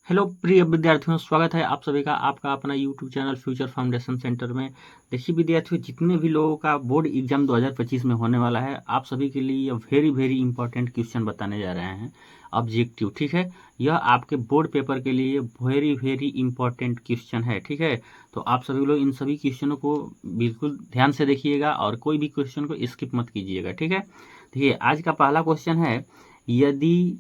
Hello प्रिय विद्यार्थियों, स्वागत है आप सभी का आपका अपना YouTube channel future foundation centre में। देखिए विद्यार्थियों, जितने भी लोगों का बोर्ड एग्जाम 2025 में होने वाला है, आप सभी के लिए यह वेरी इंपॉर्टेंट क्वेश्चन बताने जा रहे हैं। ऑब्जेक्टिव, ठीक है, यह आपके बोर्ड पेपर के लिए वेरी इंपॉर्टेंट क्वेश्चन है। ठीक है, तो आप सभी लोग इन सभी क्वेश्चनों को बिल्कुल ध्यान से देखिएगा और कोई भी क्वेश्चन को स्किप मत कीजिएगा। ठीक है, देखिए आज का पहला क्वेश्चन है, यदि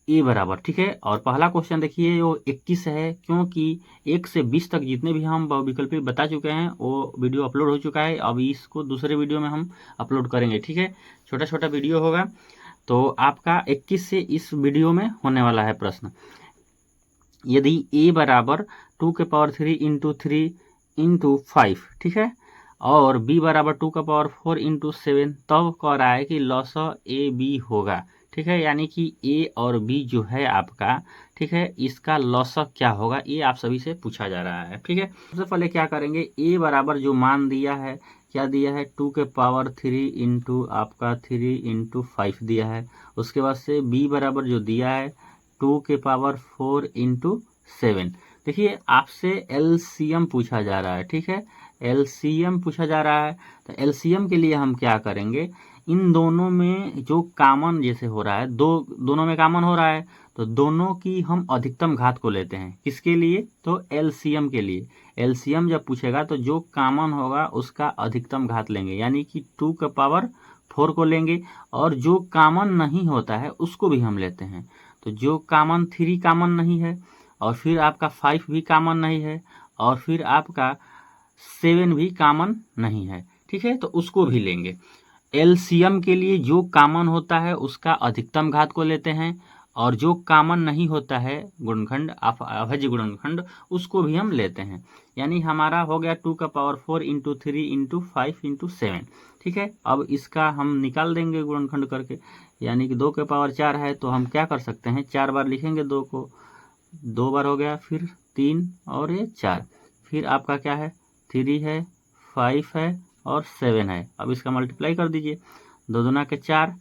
ए बराबर, ठीक है, और पहला क्वेश्चन देखिए वो 21 है, क्योंकि 1 से 20 तक जितने भी हम बहुविकल्पी बता चुके हैं वो वीडियो अपलोड हो चुका है। अब इसको दूसरे वीडियो में हम अपलोड करेंगे। ठीक है, छोटा छोटा वीडियो होगा, तो आपका 21 से इस वीडियो में होने वाला है प्रश्न। यदि ए बराबर 2⁻³ इंटू 3 इंटू 5, ठीक है, और बी बराबर 2⁻4 इंटू 7, तब कह रहा है कि लॉसअ ए बी होगा। ठीक है, यानी कि ए और बी जो है आपका, ठीक है, इसका लॉसअ क्या होगा, ये आप सभी से पूछा जा रहा है। ठीक है, सबसे पहले क्या करेंगे, ए बराबर जो मान दिया है, क्या दिया है, 2⁻³ इंटू आपका 3 इंटू 5 दिया है। उसके बाद से बी बराबर जो दिया है 2⁻4 इंटू 7। देखिए आपसे एलसीएम पूछा जा रहा है। ठीक है, एलसीएम पूछा जा रहा है, तो एलसीएम के लिए हम क्या करेंगे, इन दोनों में जो कामन जैसे हो रहा है, दोनों में कामन हो रहा है, तो दोनों की हम अधिकतम घात को लेते हैं। किसके लिए, तो एलसीएम के लिए। एलसीएम जब पूछेगा तो जो कामन होगा उसका अधिकतम घात लेंगे, यानी कि 2⁻4 को लेंगे, और जो कामन नहीं होता है उसको भी हम लेते हैं। तो जो कामन 3 कामन नहीं है, और फिर आपका 5 भी कामन नहीं है, और फिर आपका 7 भी कामन नहीं है। ठीक है, तो उसको भी लेंगे। एलसीएम के लिए जो कामन होता है उसका अधिकतम घात को लेते हैं, और जो कामन नहीं होता है गुणनखंड, अभाज्य गुणनखंड, उसको भी हम लेते हैं। यानी हमारा हो गया 2⁻4 इंटू 3 इंटू 5 इंटू 7। ठीक है, अब इसका हम निकाल देंगे गुणनखंड करके, यानी कि 2⁻4 है, तो हम क्या कर सकते हैं, 4 बार लिखेंगे, 2 को 2 बार हो गया, फिर 3 और ये 4, फिर आपका क्या है, 3 है, 5 है और 7 है। अब इसका मल्टीप्लाई कर दीजिए, 2 दूना के 4,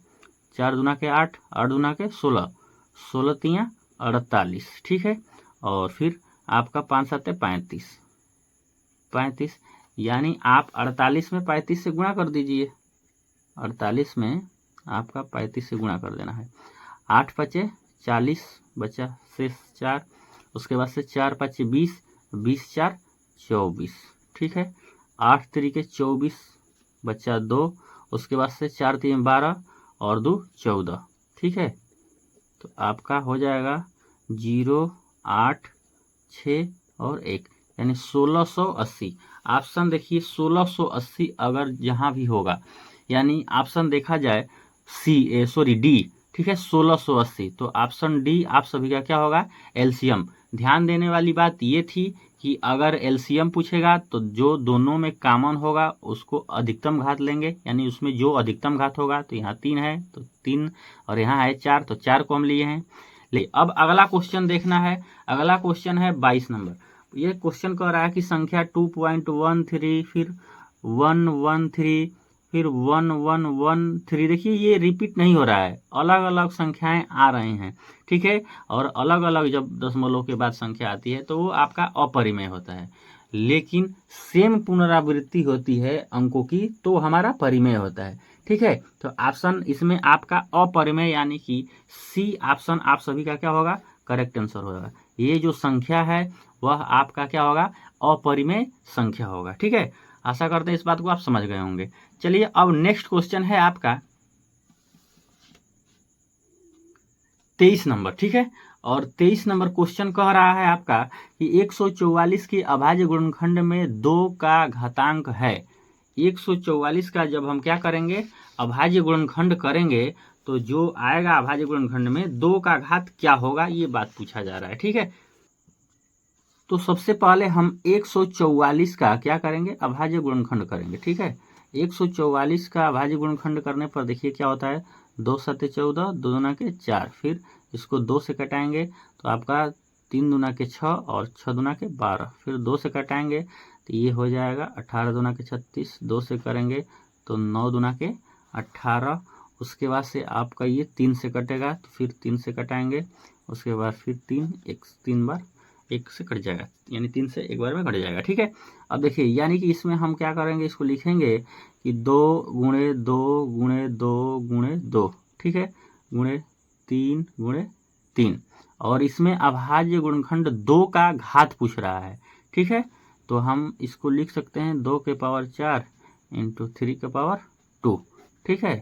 4 दूना के 8, 8 दूना के 16, 16 तियाँ 48। ठीक है, और फिर आपका 5 7 35, 35, यानी आप 48 में 35 से गुणा कर दीजिए। 48 में आपका 35 से गुणा कर देना है। 8 पचे 40, बचा शेष 4, उसके बाद से 4 5 20, 20 4 24। ठीक है, 8 3 24, बचा 2, उसके बाद से 4 3 12 और 2 14। ठीक है, तो आपका हो जाएगा 0 8 6 और 1, यानी 1680। ऑप्शन देखिए 1680 अगर जहाँ भी होगा, यानी ऑप्शन देखा जाए डी, ठीक है, 1680, तो ऑप्शन डी आप सभी का क्या होगा, एलसीएम। ध्यान देने वाली बात ये थी कि अगर एलसीएम पूछेगा तो जो दोनों में कॉमन होगा उसको अधिकतम घात लेंगे, यानी उसमें जो अधिकतम घात होगा, तो यहाँ 3 है तो 3, और यहाँ है 4 तो 4 को हम लिए हैं। ले अब अगला क्वेश्चन देखना है। अगला क्वेश्चन है 22 नंबर। ये क्वेश्चन कह रहा है कि संख्या 2.13, फिर 113, फिर 1113। देखिए ये रिपीट नहीं हो रहा है, अलग अलग संख्याएं आ रहे हैं। ठीक है, और अलग अलग जब दशमलव के बाद संख्या आती है तो वो आपका अपरिमेय होता है, लेकिन सेम पुनरावृत्ति होती है अंकों की तो हमारा परिमेय होता है। ठीक है, तो ऑप्शन इसमें आपका अपरिमेय, यानी कि सी ऑप्शन आप सभी का क्या होगा, करेक्ट आंसर होगा। ये जो संख्या है वह आपका क्या होगा, अपरिमेय संख्या होगा। ठीक है, आशा करते हैं इस बात को आप समझ गए होंगे। चलिए अब नेक्स्ट क्वेश्चन है आपका 23 नंबर। ठीक है, और 23 नंबर क्वेश्चन कह रहा है आपका कि 144 की अभाज्य गुणनखंड में 2 का घातांक है। 144 का जब हम क्या करेंगे, अभाज्य गुणनखंड करेंगे, तो जो आएगा अभाज्य गुणनखंड में 2 का घात क्या होगा, ये बात पूछा जा रहा है। ठीक है, तो सबसे पहले हम 144 का क्या करेंगे, अभाज्य गुणनखंड करेंगे। ठीक है, 144 का अभाज्य गुणनखंड करने पर देखिए क्या होता है, 2 7 14, 2 दूना के 4, फिर इसको 2 से कटाएंगे तो आपका 3 दूना के 6 और 6 दूना के 12, फिर 2 से कटाएंगे तो ये हो जाएगा 18 दूना के 36, 2 से करेंगे तो 9 दूना के 18, उसके बाद से आपका ये 3 से कटेगा तो फिर 3 से कटाएंगे उसके बाद फिर 3, 3 बार 1 से कट जाएगा, यानी 3 से एक बार में कट जाएगा। ठीक है, अब देखिए यानी कि इसमें हम क्या करेंगे, इसको लिखेंगे कि 2 गुणे 2 गुणे 2 गुणे 2, ठीक है, गुणे 3 और इसमें अभाज्य गुणनखंड 2 का घात पूछ रहा है। ठीक है, तो हम इसको लिख सकते हैं 2 के पावर 4 इंटू 3 के पावर 2। ठीक है,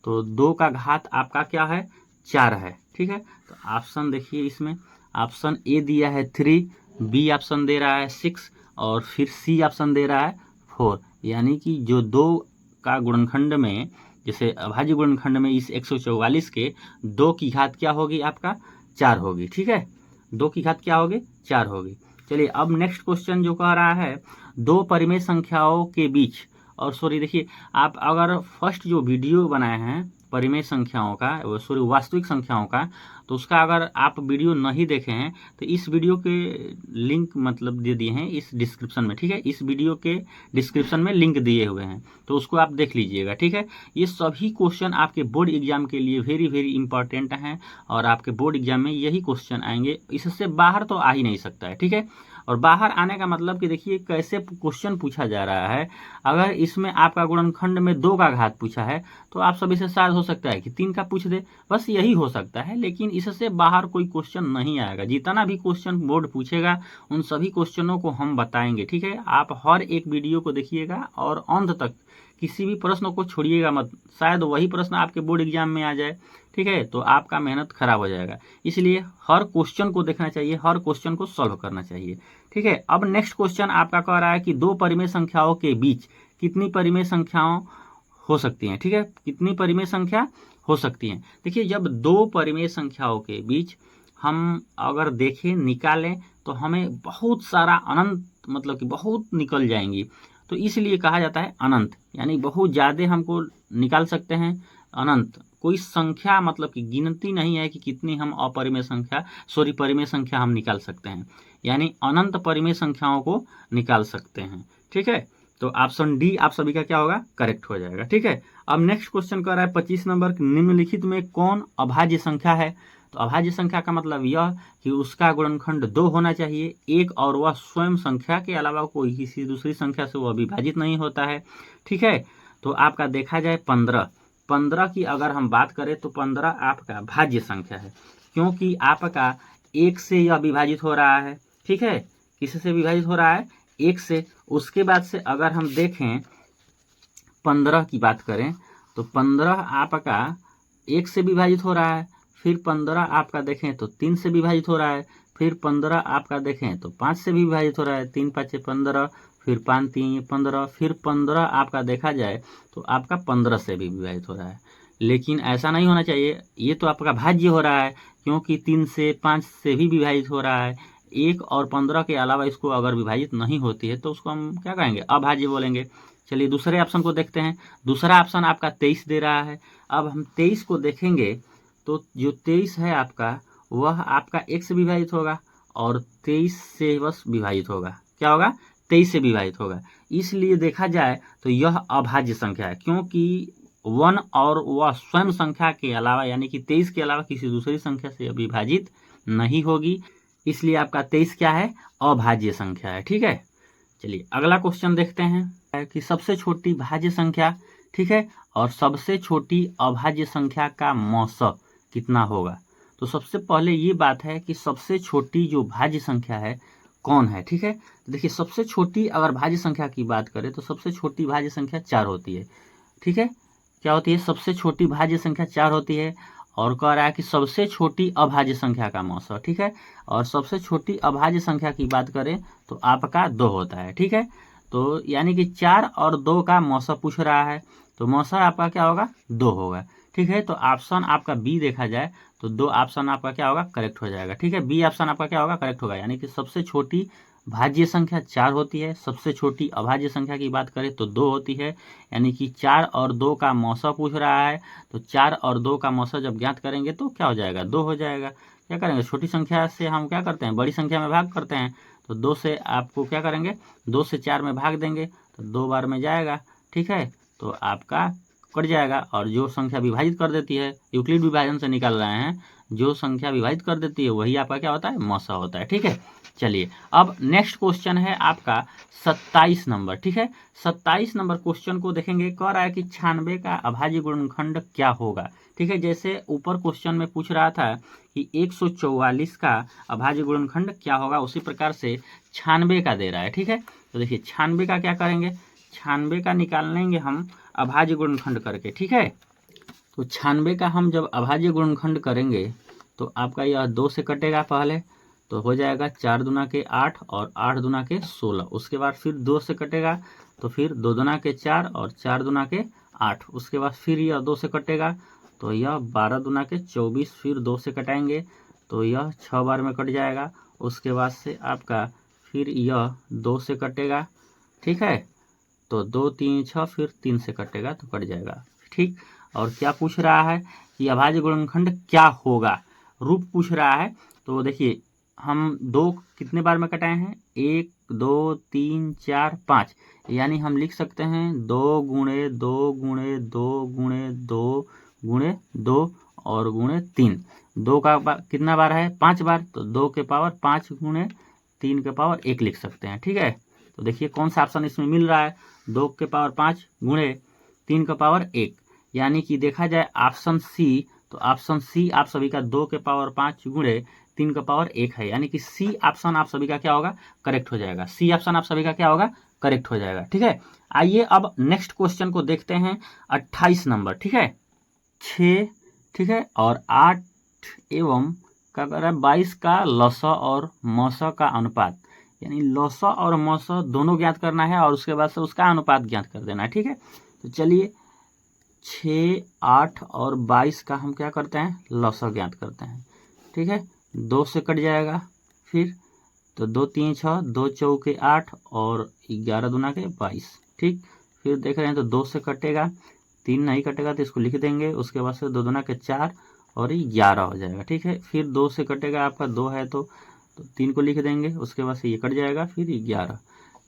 तो 2 का घात आपका क्या है, 4 है। ठीक है, तो ऑप्शन देखिए, इसमें ऑप्शन ए दिया है 3, बी ऑप्शन दे रहा है 6 और फिर सी ऑप्शन दे रहा है 4, यानी कि जो 2 का गुणनखंड में, जैसे अभाज्य गुणनखंड में इस 144 के 2 की घात क्या होगी, आपका 4 होगी। ठीक है, 2 की घात क्या होगी, 4 होगी। चलिए अब नेक्स्ट क्वेश्चन जो कह रहा है, 2 परिमेय संख्याओं के बीच, और सॉरी देखिए, आप अगर फर्स्ट जो वीडियो बनाए हैं परिमेय संख्याओं का, सॉरी वास्तविक संख्याओं का, तो उसका अगर आप वीडियो नहीं देखे हैं तो इस वीडियो के लिंक मतलब दे दिए हैं इस डिस्क्रिप्शन में। ठीक है, इस वीडियो के डिस्क्रिप्शन में लिंक दिए हुए हैं, तो उसको आप देख लीजिएगा। ठीक है, ये सभी क्वेश्चन आपके बोर्ड एग्जाम के लिए वेरी वेरी इंपॉर्टेंट हैं और आपके बोर्ड एग्जाम में यही क्वेश्चन आएंगे, इससे बाहर तो आ ही नहीं सकता है। ठीक है, और बाहर आने का मतलब कि देखिए कैसे क्वेश्चन पूछा जा रहा है। अगर इसमें आपका गुणनखंड में 2 का घात पूछा है तो आप सभी से शायद हो सकता है कि 3 का पूछ दे, बस यही हो सकता है, लेकिन इससे बाहर कोई क्वेश्चन नहीं आएगा। जितना भी क्वेश्चन बोर्ड पूछेगा उन सभी क्वेश्चनों को हम बताएंगे। ठीक है, आप हर एक वीडियो को देखिएगा और अंत तक किसी भी प्रश्न को छोड़िएगा मत, शायद वही प्रश्न आपके बोर्ड एग्जाम में आ जाए। ठीक है, तो आपका मेहनत खराब हो जाएगा, इसलिए हर क्वेश्चन को देखना चाहिए, हर क्वेश्चन को सॉल्व करना चाहिए। ठीक है, अब नेक्स्ट क्वेश्चन आपका कह रहा है कि 2 परिमेय संख्याओं के बीच कितनी परिमेय संख्याओं हो सकती हैं। ठीक है, कितनी परिमेय संख्या हो सकती हैं। देखिए, जब 2 परिमेय संख्याओं के बीच हम अगर देखें, निकालें, तो हमें बहुत सारा अनंत, मतलब कि बहुत निकल जाएंगी, तो इसलिए कहा जाता है अनंत, यानी बहुत ज़्यादा हमको निकाल सकते हैं। अनंत कोई संख्या, मतलब कि गिनती नहीं है कि कितनी हम अपरिमेय संख्या, सॉरी परिमेय संख्या हम निकाल सकते हैं, यानी अनंत परिमेय संख्याओं को निकाल सकते हैं। ठीक है, तो ऑप्शन डी आप सभी का क्या होगा, करेक्ट हो जाएगा। ठीक है, अब नेक्स्ट क्वेश्चन कर रहा है 25 नंबर, निम्नलिखित में कौन अभाज्य संख्या है। तो अभाज्य संख्या का मतलब यह कि उसका गुणनखंड 2 होना चाहिए, एक, और वह स्वयं संख्या के अलावा कोई किसी दूसरी संख्या से वह विभाजित नहीं होता है। ठीक है, तो आपका देखा जाए 15 की अगर हम बात करें तो 15 आपका भाज्य संख्या है, क्योंकि आपका 1 से यह विभाजित हो रहा है। ठीक है, किससे विभाजित हो रहा है, 1 से। उसके बाद से अगर हम देखें 15 की बात करें तो 15 आपका 1 से विभाजित हो रहा है, फिर 15 आपका देखें तो 3 से विभाजित हो रहा है, फिर 15 आपका देखें तो 5 से भी विभाजित हो रहा है, 3 5 15, फिर 5 3 15, फिर 15 आपका देखा जाए तो आपका 15 से भी विभाजित हो रहा है। लेकिन ऐसा नहीं होना चाहिए, ये तो आपका भाज्य हो रहा है, क्योंकि 3 से 5 से भी विभाजित हो रहा है। 1 और 15 के अलावा इसको अगर विभाजित नहीं होती है तो उसको हम क्या कहेंगे, अभाज्य बोलेंगे। चलिए दूसरे ऑप्शन को देखते हैं। दूसरा ऑप्शन आपका 23 दे रहा है। अब हम 23 को देखेंगे तो जो 23 है आपका, वह आपका 1 से विभाजित होगा और 23 से बस विभाजित होगा, क्या होगा, 23 से विभाजित होगा। इसलिए देखा जाए तो यह अभाज्य संख्या है, क्योंकि 1 और वह स्वयं संख्या के अलावा, यानी कि 23 के अलावा किसी दूसरी संख्या से विभाजित नहीं होगी, इसलिए आपका 23 क्या है, अभाज्य संख्या है। ठीक है, चलिए अगला क्वेश्चन देखते हैं कि सबसे छोटी भाज्य संख्या, ठीक है, और सबसे छोटी अभाज्य संख्या का मौसा कितना होगा। तो सबसे पहले ये बात है कि सबसे छोटी जो भाज्य संख्या है कौन है। ठीक है, तो देखिए सबसे छोटी अगर भाज्य संख्या की बात करें तो सबसे छोटी भाज्य संख्या 4 होती है। ठीक है, क्या होती है, सबसे छोटी भाज्य संख्या 4 होती है। और कह रहा है कि सबसे छोटी अभाज्य संख्या का मौसा। ठीक है, और सबसे छोटी अभाज्य संख्या की बात करें तो आपका 2 होता है। ठीक है, तो यानी कि 4 और 2 का मौसा पूछ रहा है, तो मौसा आपका क्या होगा, 2 होगा। ठीक है, तो ऑप्शन आपका बी देखा जाए तो 2 ऑप्शन आपका क्या होगा, करेक्ट हो जाएगा। ठीक है, बी ऑप्शन आपका क्या होगा, करेक्ट होगा, यानी कि सबसे छोटी भाज्य संख्या 4 होती है, सबसे छोटी अभाज्य संख्या की बात करें तो 2 होती है, यानी कि 4 और 2 का मौसा पूछ रहा है। तो 4 और 2 का मौसा जब ज्ञात करेंगे तो क्या हो जाएगा, 2 हो जाएगा। क्या करेंगे, छोटी संख्या से हम क्या करते हैं, बड़ी संख्या में भाग करते हैं, तो 2 से आपको क्या करेंगे, 2 से 4 में भाग देंगे तो 2 बार में जाएगा। ठीक है, तो आपका कट जाएगा, और जो संख्या विभाजित कर देती है, यूक्लिड विभाजन से निकाल रहे हैं, जो संख्या विभाजित कर देती है वही आपका क्या होता है, मौसा होता है। ठीक है, चलिए अब नेक्स्ट क्वेश्चन है आपका 27 नंबर। ठीक है, 27 नंबर क्वेश्चन को देखेंगे। कह रहा है कि 96 का अभाज्य गुणनखंड क्या होगा। ठीक है, जैसे ऊपर क्वेश्चन में पूछ रहा था कि 144 का अभाज्य गुणनखंड क्या होगा, उसी प्रकार से 96 का दे रहा है। ठीक है, तो देखिए 96 का क्या करेंगे, 96 का निकाल लेंगे हम अभाज्य गुणनखंड करके। ठीक है, तो 96 का हम जब अभाज्य गुणनखंड करेंगे तो आपका यह 2 से कटेगा पहले, तो हो जाएगा 4 दूना के 8 और 8 दूना के 16। उसके बाद फिर 2 से कटेगा तो फिर 2 दूना के 4 और 4 दूना के 8। उसके बाद फिर यह 2 से कटेगा तो यह 12 दूना के 24। फिर 2 से कटाएंगे तो यह 6 बार में कट जाएगा। उसके बाद से आपका फिर यह 2 से कटेगा। ठीक है, तो 2 3 6, फिर 3 से कटेगा तो कट जाएगा। ठीक, और क्या पूछ रहा है कि अभाज्य गुणनखंड क्या होगा, रूप पूछ रहा है। तो देखिए हम 2 कितने बार में कटाए हैं, 1 2 3 4 5, यानी हम लिख सकते हैं 2 गुणे 2 गुणे 2 गुणे 2 गुणे 2 और गुणे 3। 2 का कितना बार है, 5 बार, तो 2 के पावर 5 गुणे 3 के पावर 1 लिख सकते हैं। ठीक है, तो देखिए कौन सा ऑप्शन इसमें मिल रहा है, 2 के पावर 5 गुणे 3 का पावर 1, यानी कि देखा जाए ऑप्शन सी, तो ऑप्शन सी आप सभी का 2 के पावर 5 गुणे 3 का पावर 1 है, यानी कि सी ऑप्शन आप सभी का क्या होगा, करेक्ट हो जाएगा। सी ऑप्शन आप सभी का क्या होगा, करेक्ट हो जाएगा। ठीक है, आइए अब नेक्स्ट क्वेश्चन को देखते हैं 28 नंबर। ठीक है, 6 ठीक है और 8 एवं क्या कर रहा है 22 का लसा और मौसा का अनुपात, यानी लसा और मौसा दोनों ज्ञात करना है और उसके बाद से उसका अनुपात ज्ञात कर देना है। ठीक है, तो चलिए 6 8 और 22 का हम क्या करते हैं, लसा ज्ञात करते हैं। ठीक है, 2 से कट जाएगा, फिर तो 2 3 6, 2 चौके 8 और 11 दूना के 22। ठीक, फिर देख रहे हैं तो 2 से कटेगा, 3 नहीं कटेगा तो इसको लिख देंगे। उसके बाद से 2 दूना के 4 और 11 हो जाएगा। ठीक है, फिर 2 से कटेगा, आपका 2 है तो 3 को लिख देंगे। उसके बाद से ये कट जाएगा, फिर 11,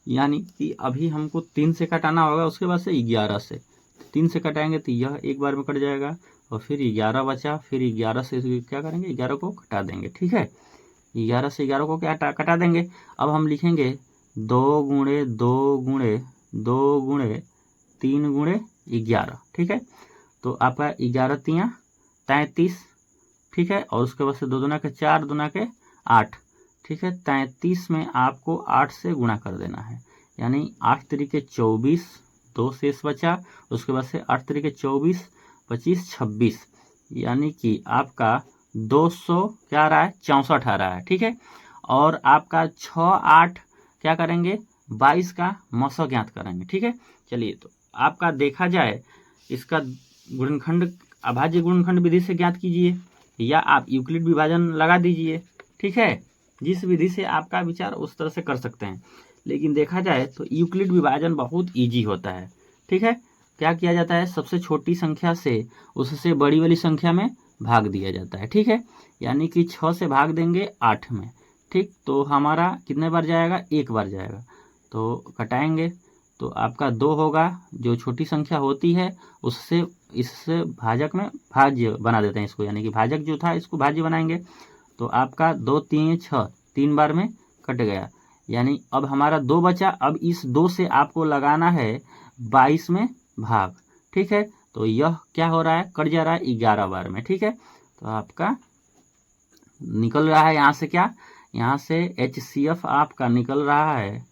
यानी कि अभी हमको 3 से कटाना होगा। उसके बाद से 11 से 3 से कटाएंगे तो यह एक बार में कट जाएगा और फिर 11 बचा, फिर 11 से क्या करेंगे, 11 को कटा देंगे। ठीक है, 11 से 11 को क्या कटा देंगे। अब हम लिखेंगे 2 गुणे 2 गुणे 2 गुणे 3 गुणे 11। ठीक है, तो आपका 11 तियाँ 33। ठीक है, और उसके बाद से 2 दूना के 4 दूना के 8। ठीक है, 33 में आपको 8 से गुणा कर देना है, यानी 8 तरीके 24, 2 शेष बचा। उसके बाद से 8 तरीके 24 25 26, यानी कि आपका 200 क्या आ रहा है, 64 आ रहा है। ठीक है, और आपका 6 8 क्या करेंगे, 22 का मौसा ज्ञात करेंगे। ठीक है, चलिए तो आपका देखा जाए इसका गुणनखंड अभाज्य गुणनखंड विधि से ज्ञात कीजिए या आप यूक्लिड विभाजन लगा दीजिए। ठीक है, जिस विधि से आपका विचार उस तरह से कर सकते हैं, लेकिन देखा जाए तो यूक्लिड विभाजन बहुत इजी होता है। ठीक है, क्या किया जाता है, सबसे छोटी संख्या से उससे बड़ी वाली संख्या में भाग दिया जाता है। ठीक है, यानी कि 6 से भाग देंगे 8 में। ठीक, तो हमारा कितने बार जाएगा, एक बार जाएगा, तो कटाएंगे तो आपका 2 होगा। जो छोटी संख्या होती है उससे इससे भाजक में भाज्य बना देते हैं इसको, यानी कि भाजक जो था इसको भाज्य बनाएंगे। तो आपका 2 3 6 3 बार में कट गया, यानी अब हमारा 2 बचा। अब इस 2 से आपको लगाना है 22 में भाग। ठीक है, तो यह क्या हो रहा है, कट जा रहा है 11 बार में। ठीक है, तो आपका निकल रहा है यहाँ से क्या, यहाँ से HCF आपका निकल रहा है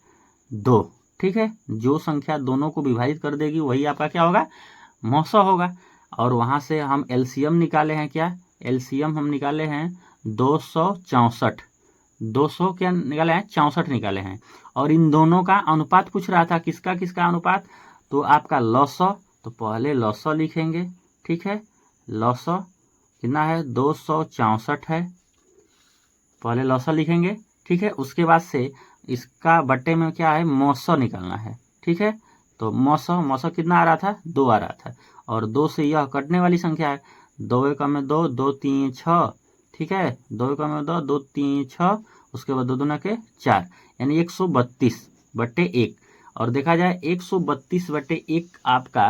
2। ठीक है, जो संख्या दोनों को विभाजित कर देगी वही आपका क्या होगा, मौसा होगा। और वहाँ से हम LCM निकाले हैं, क्या LCM हम निकाले हैं 264, 200 क्या निकाले हैं, 64 निकाले हैं। और इन दोनों का अनुपात पूछ रहा था, किसका किसका अनुपात, तो आपका लौसा, तो पहले लौसा लिखेंगे। ठीक है, लौसा कितना है, 264 है, पहले लौसा लिखेंगे। ठीक है, उसके बाद से इसका बट्टे में क्या है, मौसा निकालना है। ठीक है, तो मौसा कितना आ रहा था, 2 आ रहा था, और 2 से यह कटने वाली संख्या है, 2 एकम में 2, 2 3 6। ठीक है, 2 एकम में 2, 2 3 6, उसके बाद 2 दूना के 4, यानी 132 बट्टे 1। और देखा जाए 132 बट्टे 1 आपका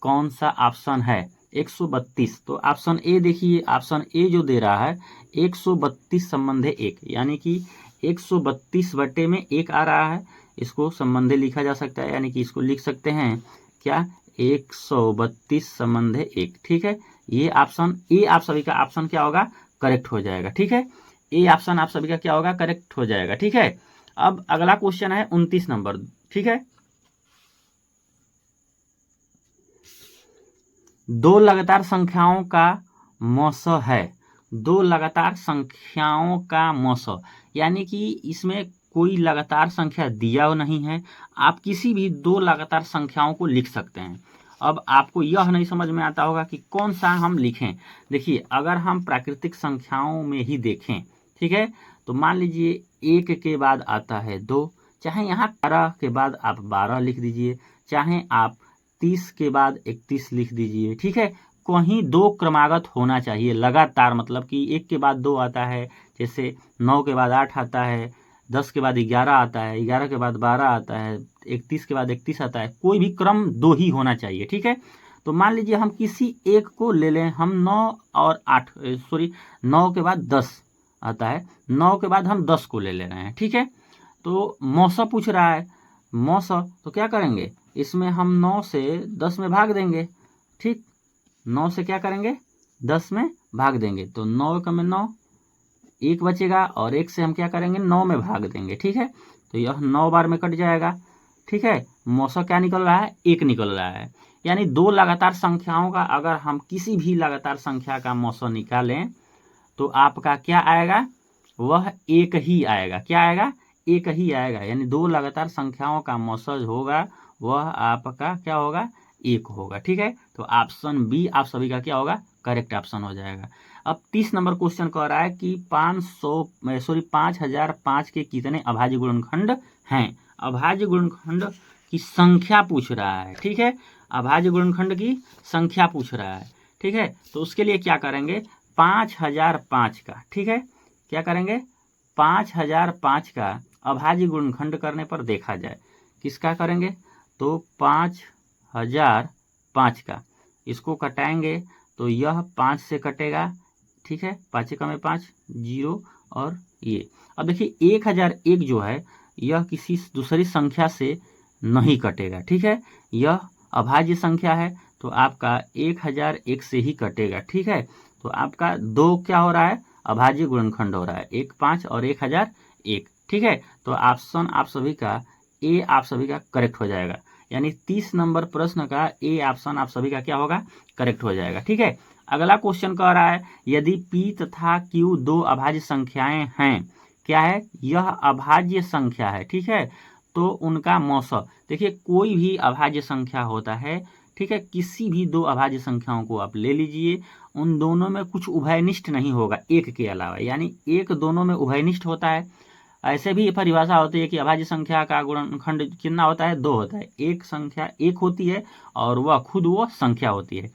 कौन सा ऑप्शन है? 132। तो ऑप्शन ए देखिए, ऑप्शन ए जो दे रहा है 132 संबंधे 1, यानी कि 132 बटे में 1 आ रहा है, इसको संबंधे लिखा जा सकता है, यानी कि इसको लिख सकते हैं क्या, 132 संबंधे 1। ठीक है, ये ऑप्शन ए आप सभी का ऑप्शन क्या होगा, करेक्ट हो जाएगा। ठीक है, ए ऑप्शन आप सभी का क्या होगा, करेक्ट हो जाएगा। ठीक है, अब अगला क्वेश्चन है 29 नंबर। ठीक है, दो लगातार संख्याओं का मौसा है, दो लगातार संख्याओं का मौसा, यानी कि इसमें कोई लगातार संख्या दिया नहीं है, आप किसी भी दो लगातार संख्याओं को लिख सकते हैं। अब आपको यह नहीं समझ में आता होगा कि कौन सा हम लिखें। देखिए, अगर हम प्राकृतिक संख्याओं में ही देखें, ठीक है, तो मान लीजिए 1 के बाद आता है 2, चाहे यहाँ 12 के बाद आप 12 लिख दीजिए, चाहे आप 30 के बाद 31 लिख दीजिए। ठीक है, कहीं दो क्रमागत होना चाहिए लगातार, मतलब कि 1 के बाद 2 आता है, जैसे 9 के बाद 8 आता है, 10 के बाद 11 आता है, 11 के बाद 12 आता है, 31 के बाद 31 आता है, कोई भी क्रम 2 ही होना चाहिए। ठीक है, तो मान लीजिए हम किसी एक को ले लें, हम 9 और 8 9 के बाद 10 आता है, 9 के बाद हम 10 को ले रहे हैं। ठीक है, तो मौसा पूछ रहा है, मौसा, तो क्या करेंगे, इसमें हम 9 से 10 में भाग देंगे। ठीक, 9 से क्या करेंगे, 10 में भाग देंगे, तो 9 का में 9, 1 बचेगा, और 1 से हम क्या करेंगे, 9 में भाग देंगे। ठीक है, तो यह 9 बार में कट जाएगा। ठीक है, मौसा क्या निकल रहा है, 1 निकल रहा है। यानी दो लगातार संख्याओं का अगर हम किसी भी लगातार संख्या का मौसा निकालें तो आपका क्या आएगा, वह 1 ही आएगा। क्या आएगा, 1 ही आएगा। यानी दो लगातार संख्याओं का मौसा होगा वह आपका क्या होगा, 1 होगा। ठीक है, तो ऑप्शन बी आप सभी का क्या होगा, करेक्ट ऑप्शन हो जाएगा। अब 30 नंबर क्वेश्चन कह रहा है कि 5005 के कितने अभाज्य गुणनखंड हैं। अभाज्य गुणनखंड की संख्या पूछ रहा है। ठीक है, अभाज्य गुणनखंड की संख्या पूछ रहा है। ठीक है, तो उसके लिए क्या करेंगे, 5005 का, ठीक है, क्या करेंगे, 5005 का अभाज्य गुणनखंड करने पर देखा जाए, किसका करेंगे, तो 5005 का, इसको कटाएंगे तो यह 5 से कटेगा। ठीक है, 5 का में 5, 0 और ये। अब देखिए 1001 जो है यह किसी दूसरी संख्या से नहीं कटेगा। ठीक है, यह अभाज्य संख्या है तो आपका 1001 से ही कटेगा। ठीक है, तो आपका 2 क्या हो रहा है, अभाज्य गुणनखंड हो रहा है, 1 5 और 1001। ठीक है, तो ऑप्शन आप सभी का ए आप सभी का करेक्ट हो जाएगा। यानी 30 नंबर प्रश्न का ए ऑप्शन आप सभी का क्या होगा, करेक्ट हो जाएगा। ठीक है, अगला क्वेश्चन कह रहा है यदि P तथा Q दो अभाज्य संख्याएं हैं, क्या है, यह अभाज्य संख्या है। ठीक है, तो उनका मौसा, देखिए कोई भी अभाज्य संख्या होता है, ठीक है, किसी भी दो अभाज्य संख्याओं को आप ले लीजिए, उन दोनों में कुछ उभयनिष्ठ नहीं होगा एक के अलावा, यानी एक दोनों में उभयनिष्ठ होता है। ऐसे भी परिभाषा होती है कि अभाज्य संख्या का गुणनखंड कितना होता है, 2 होता है। एक संख्या 1 होती है और वह खुद वो संख्या होती है,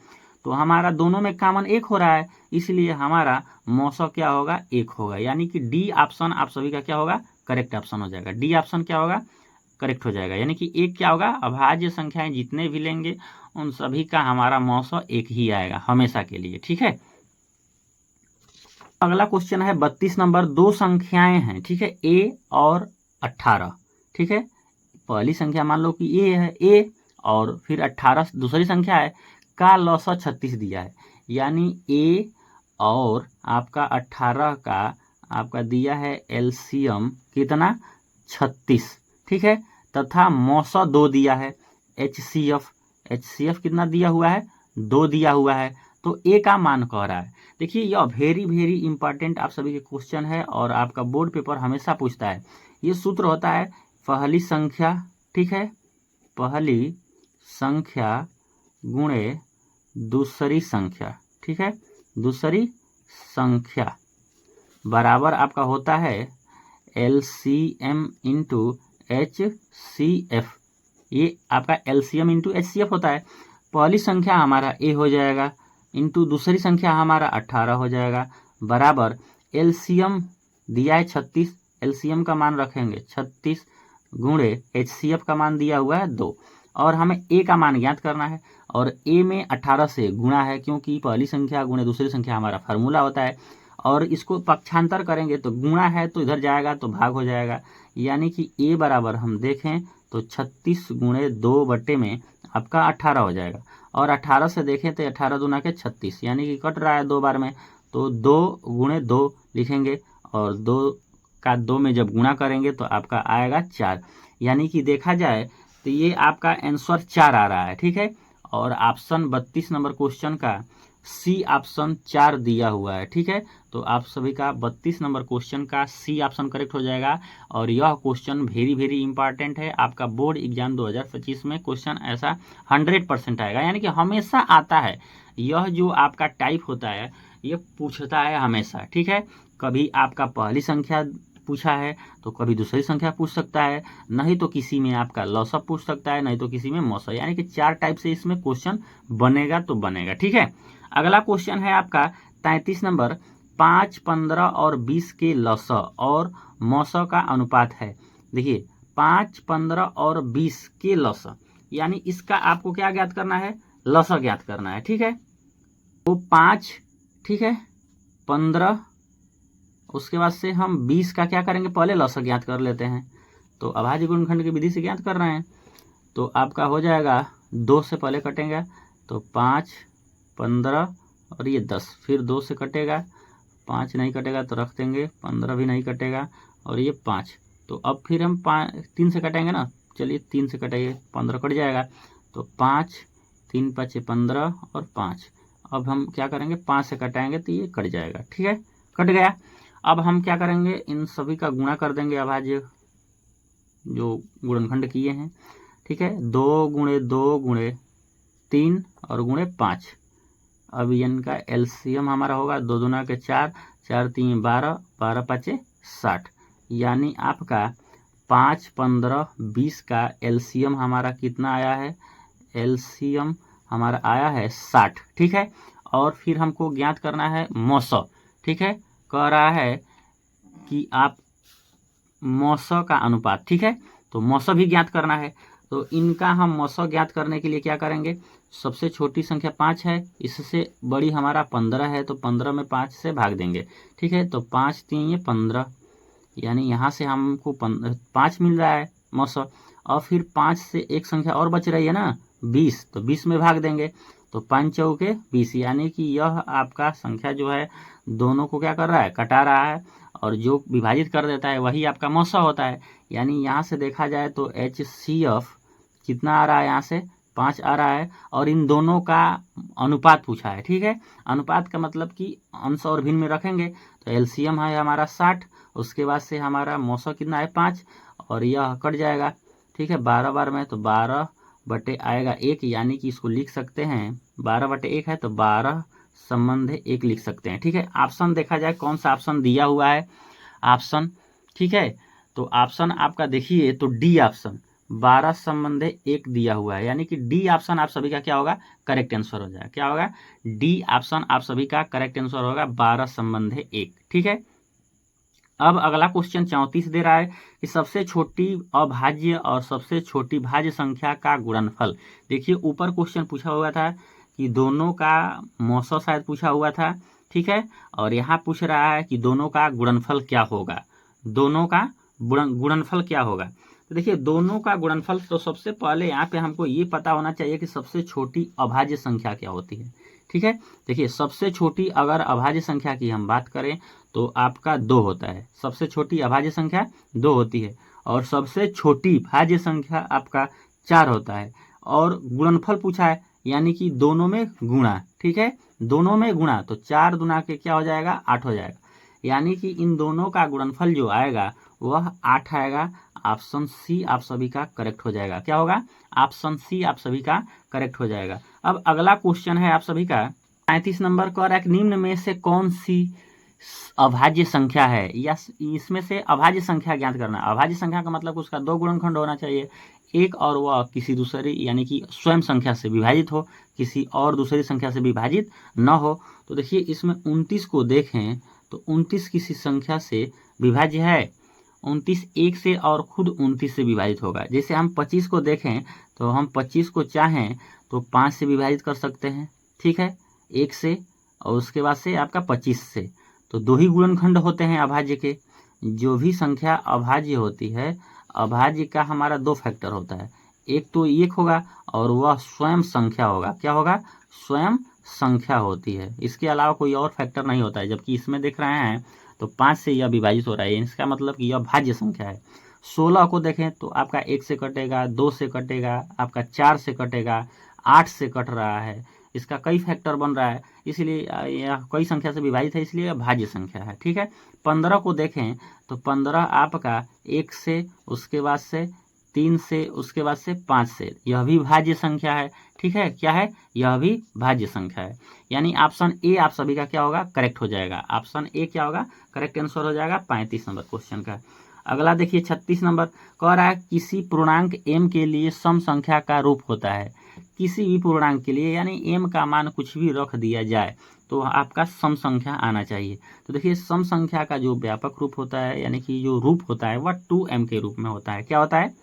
तो हमारा दोनों में कॉमन 1 हो रहा है, इसलिए हमारा मौसा क्या होगा, 1 होगा। यानी कि डी ऑप्शन आप सभी का क्या होगा, करेक्ट ऑप्शन हो जाएगा। डी ऑप्शन क्या होगा, करेक्ट हो जाएगा। यानी कि 1 क्या होगा, अभाज्य संख्याएं जितने भी लेंगे उन सभी का हमारा मौसा 1 ही आएगा हमेशा के लिए। ठीक है, अगला क्वेश्चन है 32 नंबर। दो संख्याएं हैं, ठीक है, a और 18। ठीक है, पहली संख्या मान लो कि a है, a और फिर 18 दूसरी संख्या है, का लौसा 36 दिया है। यानी a और आपका 18 का आपका दिया है एलसीएम कितना, 36। ठीक है, तथा मौसा 2 दिया है, एचसीएफ कितना दिया हुआ है, 2 दिया हुआ है, तो ए का मान कह रहा है। देखिए यह वेरी इंपॉर्टेंट आप सभी के क्वेश्चन है और आपका बोर्ड पेपर हमेशा पूछता है। ये सूत्र होता है पहली संख्या, ठीक है, पहली संख्या गुणे दूसरी संख्या, ठीक है, दूसरी संख्या बराबर आपका होता है एलसीएम इंटू एचसीएफ। ये आपका एलसीएम इंटू एचसीएफ होता है। पहली संख्या हमारा ए हो जाएगा इंटू दूसरी संख्या हमारा 18 हो जाएगा, बराबर एलसीएम दिया है 36, एलसीएम का मान रखेंगे 36 गुणे एचसीएफ का मान दिया हुआ है 2। और हमें ए का मान ज्ञात करना है और ए में 18 से गुणा है, क्योंकि पहली संख्या गुणे दूसरी संख्या हमारा फार्मूला होता है। और इसको पक्षांतर करेंगे तो गुणा है तो इधर जाएगा तो भाग हो जाएगा, यानी कि ए बराबर हम देखें तो 36 गुणे 2 बट्टे में आपका 18 हो जाएगा। और 18 से देखें तो 18 दूना के 36, यानी कि कट रहा है 2 बार में, तो 2 गुणे 2 लिखेंगे और 2 का 2 में जब गुणा करेंगे तो आपका आएगा 4, यानी कि देखा जाए तो ये आपका आंसर 4 आ रहा है। ठीक है, और ऑप्शन 32 नंबर क्वेश्चन का सी ऑप्शन 4 दिया हुआ है। ठीक है, तो आप सभी का 32 नंबर क्वेश्चन का सी ऑप्शन करेक्ट हो जाएगा। और यह क्वेश्चन वेरी वेरी इंपॉर्टेंट है, आपका बोर्ड एग्जाम 2025 में क्वेश्चन ऐसा 100% आएगा, यानी कि हमेशा आता है। यह जो आपका टाइप होता है ये पूछता है हमेशा। ठीक है, कभी आपका पहली संख्या पूछा है तो कभी दूसरी संख्या पूछ सकता है, नहीं तो किसी में आपका लॉसअप पूछ सकता है, नहीं तो किसी में मौसा, यानी कि 4 टाइप से इसमें क्वेश्चन बनेगा तो बनेगा। ठीक है, अगला क्वेश्चन है आपका 33 नंबर, 5, 15 और 20 के लॉस और मौसा का अनुपात है। देखिए 5, 15 और 20 के लॉस, यानी इसका आपको क्या ज्ञात करना है, लॉस ज्ञात करना है। ठीक है, तो 5, ठीक है, 15, उसके बाद से हम 20 का क्या करेंगे, पहले लॉस ज्ञात कर लेते हैं। तो अभाज्य गुणनखंड की विधि से ज्ञात कर रहे हैं, तो आपका हो जाएगा 2 से पहले कटेंगे तो 5, 15 और ये 10, फिर 2 से कटेगा, 5 नहीं कटेगा तो रख देंगे, 15 भी नहीं कटेगा और ये 5। तो अब फिर हम 3 से कटेंगे ना, चलिए 3 से कटेंगे, 15 कट जाएगा, तो 5, 3 5 15 और 5। अब हम क्या करेंगे, 5 से कटाएंगे तो ये कट जाएगा। ठीक है, कट गया। अब हम क्या करेंगे, इन सभी का गुणा कर देंगे, अभाज्य जो गुणनखंड किए हैं। ठीक है, 2 गुणे 2 गुणे 3 और गुणे 5। अब इनका एलसीएम हमारा होगा 2 दूना के 4, 4 3 12, 12 5 60, यानी आपका 5, 15, 20 का एलसीएम हमारा कितना आया है, एलसीएम हमारा आया है 60। ठीक है, और फिर हमको ज्ञात करना है मौसा। ठीक है, कह रहा है कि आप मौसा का अनुपात। ठीक है, तो मौसा भी ज्ञात करना है, तो इनका हम मौसा ज्ञात करने के लिए क्या करेंगे, सबसे छोटी संख्या 5 है, इससे बड़ी हमारा 15 है, तो 15 में 5 से भाग देंगे। ठीक है, तो 5 3 ये 15, यानी यहाँ से हमको 5 मिल रहा है मौसा। और फिर 5 से एक संख्या और बच रही है ना 20, तो 20 में भाग देंगे, तो 5 चौके 20, यानी कि यह आपका संख्या जो है दोनों को क्या कर रहा है, कटा रहा है, और जो विभाजित कर देता है वही आपका मौसा होता है। यानी यहाँ से देखा जाए तो HCF कितना आ रहा है, यहाँ से 5 आ रहा है, और इन दोनों का अनुपात पूछा है। ठीक है, अनुपात का मतलब कि अंश और भिन्न में रखेंगे, तो एलसीएम है हमारा 60, उसके बाद से हमारा मौसा कितना है 5, और यह कट जाएगा। ठीक है, 12 बार में तो 12 बटे आएगा 1, यानी कि इसको लिख सकते हैं 12 बटे 1 है तो 12 संबंध 1 लिख सकते हैं। ठीक है, ऑप्शन देखा जाए कौन सा ऑप्शन दिया हुआ है, ऑप्शन। ठीक है, तो ऑप्शन आपका देखिए तो डी ऑप्शन 12 संबंध 1 दिया हुआ है, यानी कि डी ऑप्शन आप सभी का क्या होगा, करेक्ट आंसर हो जाएगा। क्या होगा, डी ऑप्शन आप सभी का करेक्ट आंसर होगा, 12 संबंध 1। ठीक है, अब अगला क्वेश्चन 34 दे रहा है कि सबसे छोटी अभाज्य और सबसे छोटी भाज्य संख्या का गुणनफल। देखिए ऊपर क्वेश्चन पूछा हुआ था कि दोनों का मौसा शायद पूछा हुआ था। ठीक है, और यहाँ पूछ रहा है कि दोनों का गुणनफल क्या होगा, दोनों का गुणनफल क्या होगा। तो देखिए दोनों का गुणनफल, तो सबसे पहले यहाँ पे हमको ये पता होना चाहिए कि सबसे छोटी अभाज्य संख्या क्या होती है। ठीक है, देखिए सबसे छोटी अगर अभाज्य संख्या की हम बात करें तो आपका 2 होता है, सबसे छोटी अभाज्य संख्या 2 होती है, और सबसे छोटी भाज्य संख्या आपका 4 होता है, और गुणनफल पूछा है यानी कि दोनों में गुणा। ठीक है, दोनों में गुणा, तो 4 गुना के क्या हो जाएगा, 8 हो जाएगा, यानी कि इन दोनों का गुणनफल जो आएगा वह 8 आएगा। ऑप्शन सी आप सभी का करेक्ट हो जाएगा। क्या होगा, ऑप्शन सी आप सभी का करेक्ट हो जाएगा। अब अगला क्वेश्चन है आप सभी का 35 नंबर का, और एक निम्न में से कौन सी अभाज्य संख्या है, या इसमें से अभाज्य संख्या ज्ञात करना। अभाज्य संख्या का मतलब उसका 2 गुणनखंड होना चाहिए, एक और वह किसी दूसरी यानी कि स्वयं संख्या से विभाजित हो, किसी और दूसरी संख्या से विभाजित न हो। तो देखिए इसमें 29 को देखें तो 29 किसी संख्या से विभाज्य है, 29 1 से और खुद 29 से विभाजित होगा। जैसे हम 25 को देखें तो हम 25 को चाहें तो 5 से विभाजित कर सकते हैं, ठीक है, 1 से, और उसके बाद से आपका 25 से। तो दो ही गुणनखंड होते हैं अभाज्य के। जो भी संख्या अभाज्य होती है, अभाज्य का हमारा दो फैक्टर होता है, एक तो 1 होगा और वह स्वयं संख्या होगा। क्या होगा? स्वयं संख्या होती है, इसके अलावा कोई और फैक्टर नहीं होता है। जबकि इसमें देख रहे हैं तो 5 से यह विभाजित हो रहा है, इसका मतलब कि यह भाज्य संख्या है। 16 को देखें तो आपका 1 से कटेगा, 2 से कटेगा, आपका 4 से कटेगा, 8 से कट रहा है, इसका कई फैक्टर बन रहा है, इसलिए यह कई संख्या से विभाजित है, इसलिए यह भाज्य संख्या है, ठीक है। 15 को देखें तो 15 आपका 1 से, उसके बाद से 3 से, उसके बाद से 5 से, यह भी भाज्य संख्या है, ठीक है। क्या है? यह भी भाज्य संख्या है। यानी ऑप्शन ए आप सभी का क्या होगा? करेक्ट हो जाएगा। ऑप्शन ए क्या होगा? करेक्ट आंसर हो जाएगा 35 नंबर क्वेश्चन का। अगला देखिए 36 नंबर, कह रहा है किसी पूर्णांक m के लिए सम संख्या का रूप होता है। किसी भी पूर्णांक के लिए, यानी m का मान कुछ भी रख दिया जाए तो आपका सम संख्या आना चाहिए। तो देखिए सम संख्या का जो व्यापक रूप होता है, यानी कि जो रूप होता है, वह 2m के रूप में होता है। क्या होता है?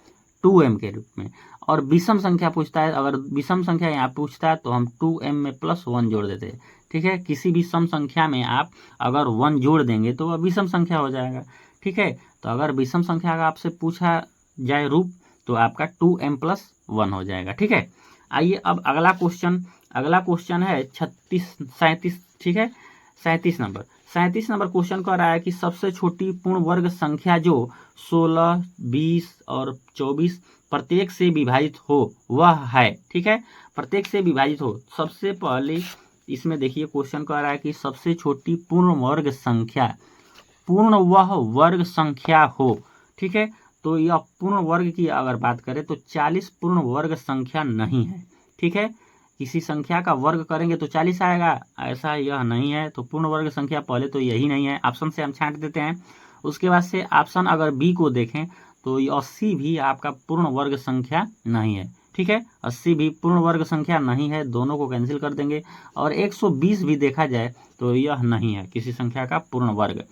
2m के रूप में। और विषम संख्या पूछता है, अगर विषम संख्या यहाँ पूछता है तो हम 2m में +1 जोड़ देते हैं, ठीक है। किसी भी सम संख्या में आप अगर 1 जोड़ देंगे तो वह विषम संख्या हो जाएगा, ठीक है। तो अगर विषम संख्या का आपसे पूछा जाए रूप तो आपका 2m+1 हो जाएगा, ठीक है। आइए अब अगला क्वेश्चन है 37, ठीक है, 37 नंबर क्वेश्चन कह रहा है कि सबसे छोटी पूर्ण वर्ग संख्या जो 16, 20 और 24 प्रत्येक से विभाजित हो वह है, ठीक है। प्रत्येक से विभाजित हो, सबसे पहले इसमें देखिए क्वेश्चन कह रहा है कि सबसे छोटी पूर्ण वर्ग संख्या, पूर्ण वह वर्ग संख्या हो, ठीक है। तो यह पूर्ण वर्ग की अगर बात करें तो 40 पूर्ण वर्ग संख्या नहीं है, ठीक है। किसी संख्या का वर्ग करेंगे तो 40 आएगा, ऐसा यह नहीं है। तो पूर्ण वर्ग संख्या पहले तो यही नहीं है, ऑप्शन से हम छांट देते हैं। उसके बाद से ऑप्शन अगर बी को देखें तो 80 भी आपका पूर्ण वर्ग संख्या नहीं है, ठीक है। 80 भी पूर्ण वर्ग संख्या नहीं है, दोनों को कैंसिल कर देंगे। और 120 भी देखा जाए तो यह नहीं है किसी संख्या का पूर्ण वर्ग।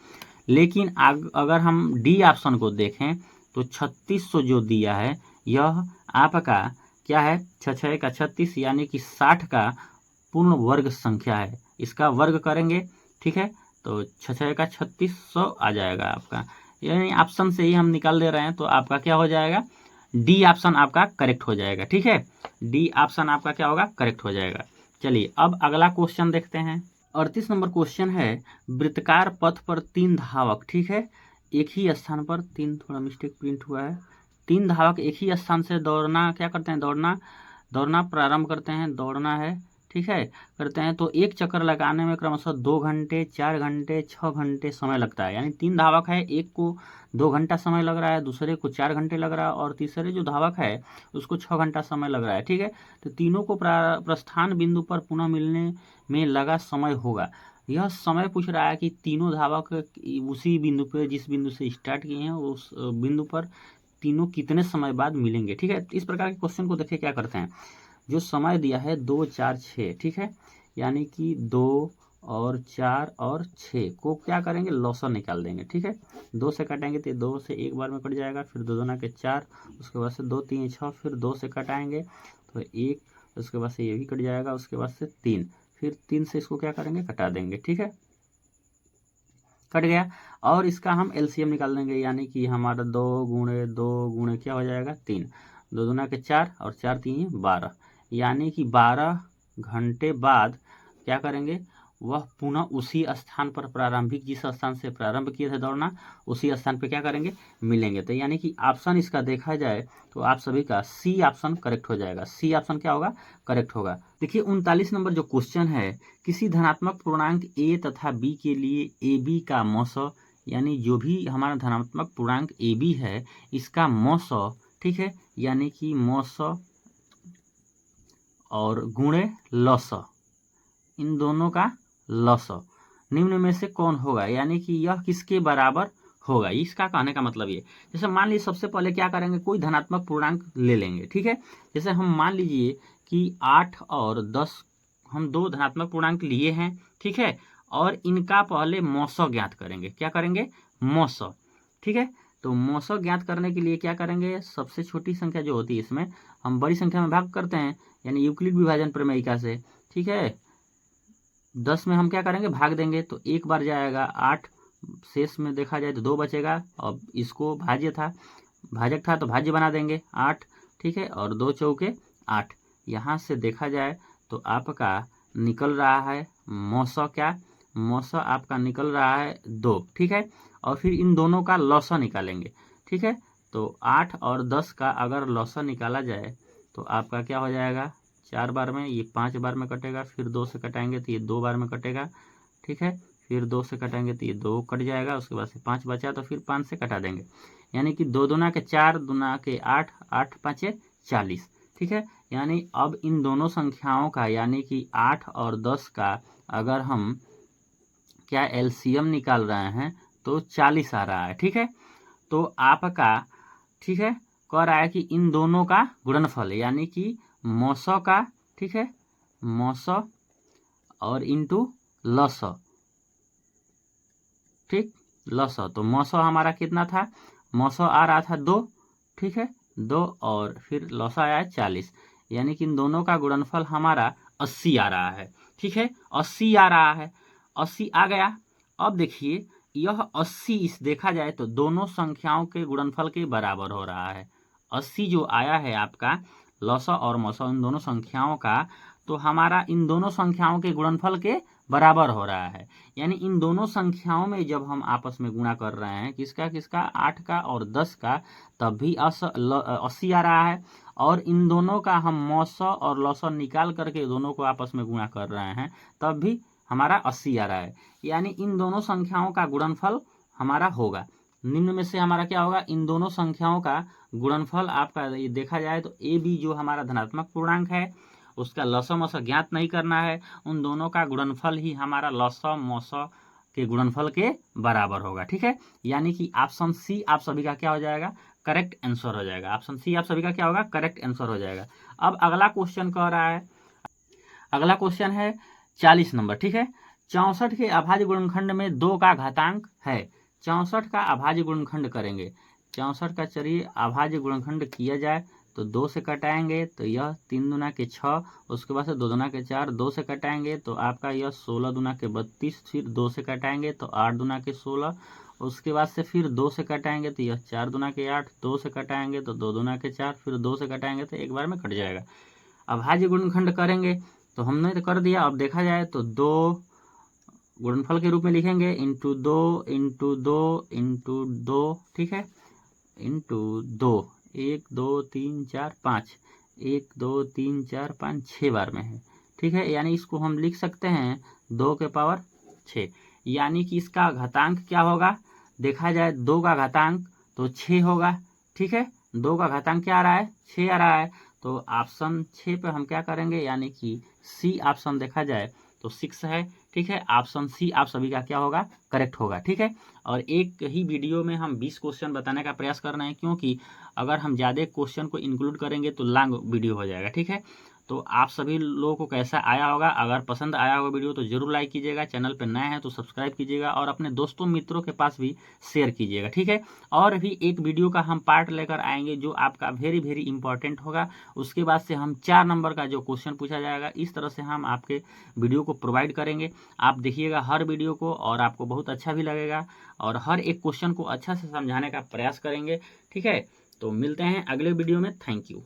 लेकिन अगर हम डी ऑप्शन को देखें तो 3600 जो दिया है यह आपका क्या है? 6 का 36, यानी कि 60 का पूर्ण वर्ग संख्या है। इसका वर्ग करेंगे, ठीक है, तो 6 का 3600 आ जाएगा आपका। यानी ऑप्शन से ही हम निकाल दे रहे हैं, तो आपका क्या हो जाएगा? डी ऑप्शन आपका करेक्ट हो जाएगा, ठीक है। डी ऑप्शन आपका क्या होगा? करेक्ट हो जाएगा। चलिए अब अगला क्वेश्चन देखते हैं। 38 नंबर क्वेश्चन है, वृत्तकार पथ पर 3 धावक, ठीक है, एक ही स्थान पर 3, थोड़ा मिस्टेक प्रिंट हुआ है, 3 धावक एक ही स्थान से दौड़ना क्या करते हैं? दौड़ना प्रारंभ करते हैं, दौड़ना है, ठीक है, करते हैं। तो एक चक्कर लगाने में क्रमशः 2 घंटे, 4 घंटे, 6 घंटे समय लगता है। यानी 3 धावक है, एक को 2 घंटा समय लग रहा है, दूसरे को 4 घंटे लग रहा है, और तीसरे जो धावक है उसको 6 घंटा समय लग रहा है, ठीक है। तो तीनों को प्रस्थान बिंदु पर पुनः मिलने में लगा समय होगा। यह समय पूछ रहा है कि तीनों धावक उसी बिंदु पर, जिस बिंदु से स्टार्ट किए हैं उस बिंदु पर तीनों कितने समय बाद मिलेंगे, ठीक है। इस प्रकार के क्वेश्चन को देखिए क्या करते हैं। जो समय दिया है 2, 4, 6, ठीक है, यानी कि 2 और 4 और 6 को क्या करेंगे? लॉसर निकाल देंगे, ठीक है। 2 से काटेंगे तो 2 से एक बार में कट जाएगा, फिर 2 दूना के 4, उसके बाद से 2 3 6, फिर 2 से कटाएंगे तो 1, उसके बाद से ये भी कट जाएगा, उसके बाद से 3, फिर 3 से इसको क्या करेंगे? कटा देंगे, ठीक है, कट गया। और इसका हम एलसीएम निकाल देंगे, यानी कि हमारा 2 गुणे क्या हो जाएगा? 3, 2 दूना के 4 और 4 3 12, यानी कि 12 घंटे बाद क्या करेंगे? वह पुनः उसी स्थान पर, प्रारंभिक जिस स्थान से प्रारंभ किए थे दौड़ना, उसी स्थान पर क्या करेंगे? मिलेंगे। तो यानी कि ऑप्शन इसका देखा जाए तो आप सभी का सी ऑप्शन करेक्ट हो जाएगा। सी ऑप्शन क्या होगा? करेक्ट होगा। देखिए 39 नंबर जो क्वेश्चन है, किसी धनात्मक पूर्णांक a तथा b के लिए ab का मौस, यानी जो भी हमारा धनात्मक पूर्णांक ab है इसका मौस, ठीक है, यानी कि मौस और गुणे लस, इन दोनों का लस निम्न में से कौन होगा, यानी कि यह किसके बराबर होगा। इसका कहने का मतलब ये, जैसे मान लीजिए सबसे पहले क्या करेंगे? कोई धनात्मक पूर्णांक ले लेंगे, ठीक है। जैसे हम मान लीजिए कि 8 और 10 हम 2 धनात्मक पूर्णांक लिए हैं, ठीक है, और इनका पहले मौस ज्ञात करेंगे। क्या करेंगे? मौस, ठीक है। तो मौसो ज्ञात करने के लिए क्या करेंगे, सबसे छोटी संख्या जो होती है इसमें हम बड़ी संख्या में भाग करते हैं, यानी यूक्लिड विभाजन प्रमेयिका से। ठीक है, 10 में हम क्या करेंगे, भाग देंगे, तो एक बार जाएगा 8, शेष में देखा जाए तो 2 बचेगा। अब इसको भाजक था तो भाज्य बना देंगे 8। ठीक है, और 2 चौके 8। यहाँ से देखा जाए तो आपका निकल रहा है मौसो, क्या मौसो आपका निकल रहा है 2। ठीक है, और फिर इन दोनों का लौसा निकालेंगे। ठीक है, तो 8 और 10 का अगर लौसा निकाला जाए तो आपका क्या हो जाएगा, 4 बार में ये 5 बार में कटेगा, फिर 2 से कटाएंगे तो ये 2 बार में कटेगा। ठीक है, फिर 2 से कटाएंगे तो ये 2 कट जाएगा, उसके बाद से 5 बचा तो फिर 5 से कटा देंगे, यानी कि 2 दूना के 4, दूना के 8, 8 5 40। ठीक है, यानी अब इन दोनों संख्याओं का यानी कि 8 और 10 का अगर हम क्या एलसीएम निकाल रहे हैं तो 40 आ रहा है। ठीक है, तो आपका ठीक है कह रहा है कि इन दोनों का गुणनफल यानी कि मौसो का, ठीक है, मौसो और इंटू लसो। ठीक, लसो, तो मौसो हमारा कितना था, मौसो आ रहा था 2। ठीक है, 2 और फिर लसो आया है 40, यानी कि इन दोनों का गुणनफल हमारा 80 आ रहा है। ठीक है, 80 आ रहा है, 80 आ गया। अब देखिए यह 80 इस देखा जाए तो दोनों संख्याओं के गुणनफल के बराबर हो रहा है। 80 जो आया है आपका लसो और मौसो इन दोनों संख्याओं का, तो हमारा इन दोनों संख्याओं के गुणनफल के बराबर हो रहा है। यानी इन दोनों संख्याओं में जब हम आपस में गुणा कर रहे हैं किसका किसका, 8 का और 10 का, तब भी 80 आ रहा है। और इन दोनों का हम मौसो और लसो निकाल करके दोनों को आपस में गुणा कर रहे हैं तब भी हमारा 80 आ रहा है। यानी इन दोनों संख्याओं का गुणनफल हमारा होगा, निम्न में से हमारा क्या होगा, इन दोनों संख्याओं का गुणनफल आपका देखा जाए तो ए बी जो हमारा धनात्मक पूर्णांक है उसका लसो मौसो ज्ञात नहीं करना है, उन दोनों का गुणनफल ही हमारा लसो मौसो के गुणनफल के बराबर होगा। ठीक है, यानी कि ऑप्शन सी आप सभी का क्या हो जाएगा, करेक्ट आंसर हो जाएगा। ऑप्शन सी आप सभी का क्या होगा, करेक्ट आंसर हो जाएगा। अब अगला क्वेश्चन कह रहा है, अगला क्वेश्चन है 40 नंबर। ठीक है, 64 के अभाज्य गुणनखंड में 2 का घातांक है। 64 का अभाज्य गुणनखंड करेंगे, 64 का चलिए अभाज्य गुणनखंड किया जाए तो 2 से कटाएंगे तो यह 3 दूना के 6, उसके बाद से 2 दूना के 4, 2 से कटाएंगे तो आपका यह 16 दूना के 32, फिर 2 से कटाएंगे तो 8 दूना के 16, उसके बाद से फिर 2 से कटाएंगे तो यह 4 दूना के 8, 2 से कटाएंगे तो 2 दूना के 4, फिर 2 से कटाएंगे तो एक बार में कट जाएगा। अभाज्य गुणनखंड करेंगे तो हमने तो कर दिया। अब देखा जाए तो 2 गुणनफल के रूप में लिखेंगे, इंटू 2 इंटू 2 इंटू 2। ठीक है, इंटू 2, 1 2 3 4 5, 1 2 3 4 5 6 बार में है। ठीक है, यानी इसको हम लिख सकते हैं 2 के पावर 6, यानी कि इसका घातांक क्या होगा, देखा जाए 2 का घातांक तो 6 होगा। ठीक है, 2 का घातांक क्या आ रहा है, 6 आ रहा है, तो ऑप्शन 6 पे हम क्या करेंगे, यानी कि सी ऑप्शन देखा जाए तो 6 है। ठीक है, ऑप्शन सी आप सभी का क्या होगा, करेक्ट होगा। ठीक है, और एक ही वीडियो में हम 20 क्वेश्चन बताने का प्रयास कर रहे हैं, क्योंकि अगर हम ज़्यादा क्वेश्चन को इंक्लूड करेंगे तो लॉन्ग वीडियो हो जाएगा। ठीक है, तो आप सभी लोगों को कैसा आया होगा, अगर पसंद आया होगा वीडियो तो जरूर लाइक कीजिएगा, चैनल पर नए हैं तो सब्सक्राइब कीजिएगा और अपने दोस्तों मित्रों के पास भी शेयर कीजिएगा। ठीक है, और भी एक वीडियो का हम पार्ट लेकर आएंगे जो आपका वेरी वेरी इंपॉर्टेंट होगा। उसके बाद से हम 4 नंबर का जो क्वेश्चन पूछा जाएगा इस तरह से हम आपके वीडियो को प्रोवाइड करेंगे। आप देखिएगा हर वीडियो को और आपको बहुत अच्छा भी लगेगा और हर एक क्वेश्चन को अच्छा से समझाने का प्रयास करेंगे। ठीक है, तो मिलते हैं अगले वीडियो में। Thank you.